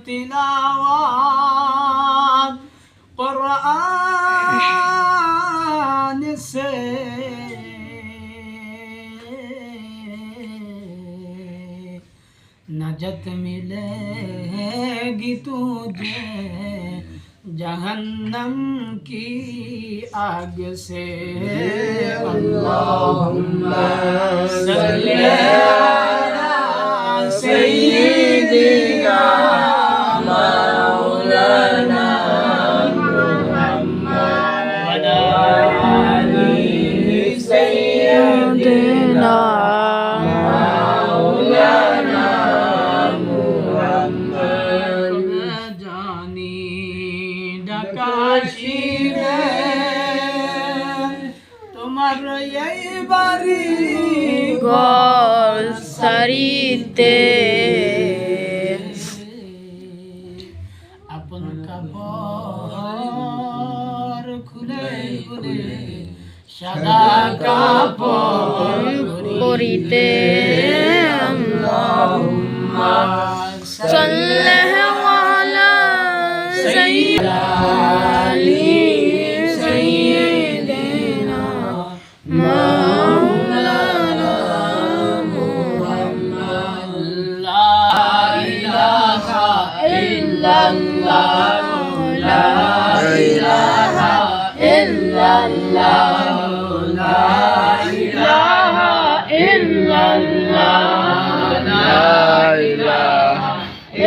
तिलावत कुरान से नजत मिलेगी तुझे जहन्नम की आग से। अल्लाहुम्मा सल्ली अला सय्यिदिना मौलाना मुहम्मद वअला आलि सय्यिदिना मौलाना मुहम्मद। जानी ডাকাশি রে তোমার এই বাড়ি ঘর সারিতে আপন কাপড় খুলে খুলে সাদা কাপড় পরিতে আল্লাহুম্মা সাল্লি আলা সাইয়্যিদিনা মাওলানা মুহাম্মদ। লা ইলাহা ইল্লাল্লাহ লা ইলাহা ইল্লাল্লাহ লা ইলাহা ইল্লাল্লাহ লা ইলাহা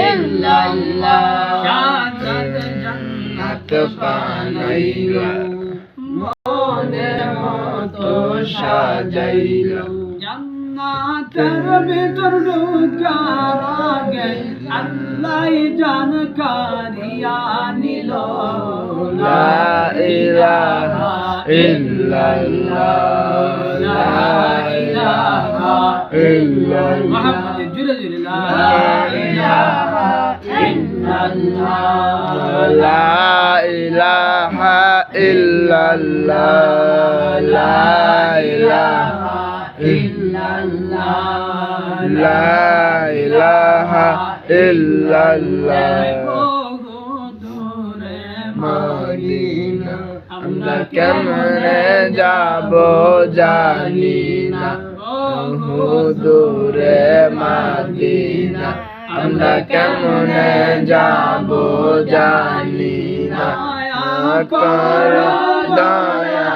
ইল্লাল্লাহ। শাহাদাত জান্নাত বানাইলো মনের মতো সাজাইলো জান্নাতের ভিতর ঢোকার আগে আল্লাহ জানকারিয়া নিল। লা ইলাহা ইল্লাল্লাহ লা ইলাহা ইল্লাল্লাহ মুহাম্মদ জুরে জুরে লা ইলাহা ইল্লাল্লাহ লা ইলাহা ইল্লাল্লাহ লা ইলাহা ইল্লাল্লাহ লা ইলাহা ইল্লাল্লাহ। মদিনা আমরা কেমনে যাব জানি না, বহু দূরে মদিনা আমরা কেমনে যাব জানি না। করো দয়া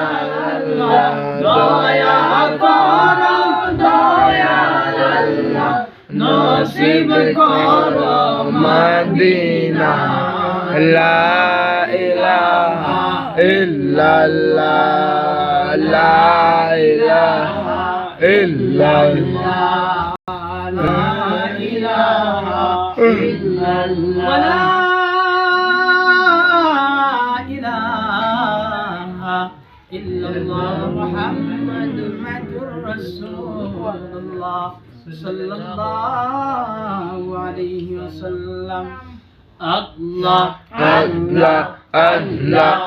আল্লাহ দয়া করো দয়া আল্লাহ নসিব করো মদিনা। লা ইলাহা ইল্লাল্লাহ লা ইলাহা ইল্লাল্লাহ লা ইলাহা ইল্লাল্লাহ লা ইলাহা ইল্লাল্লাহ মুহাম্মাদুর রাসূলুল্লাহ সাল্লাল্লাহু আলাইহি ওয়াসাল্লাম। আল্লাহ আল্লাহ আল্লাহ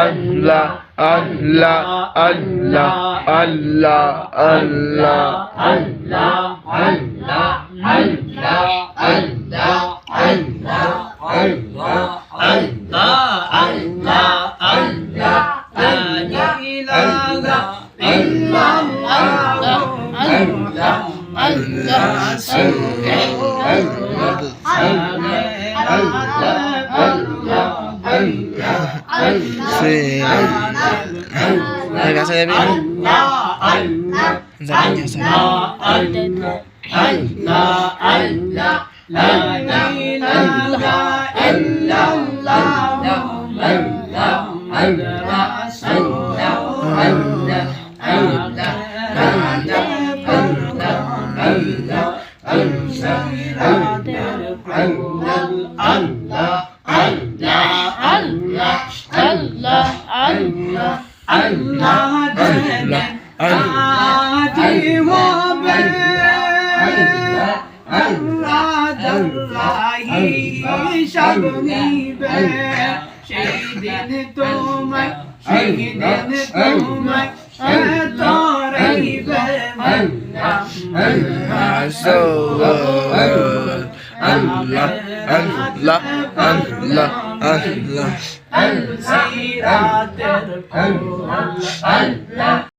আল্লাহ আল্লাহ আল্লাহ আল্লাহ আল্লাহ আল্লাহ আল্লাহ আল্লাহ আল্লাহ আল্লাহ আল্লাহ আল্লাহ আল্লাহ আল্লাহ লা ইলাহা ইল্লাল্লাহ আল্লাহ আল্লাহ Allah আল্লাহ আল্লাহ আল্লাহ জানে আজি হবে আল্লাহ জাল্লাহি সব নিবে সেই দিন তোমায় সেই দিন তোমায় তোরাইবে আল্লাহ আল্লাহ আল্লাহ আল্লাহ আল্লাহ সিরাতের ফুল আল্লাহ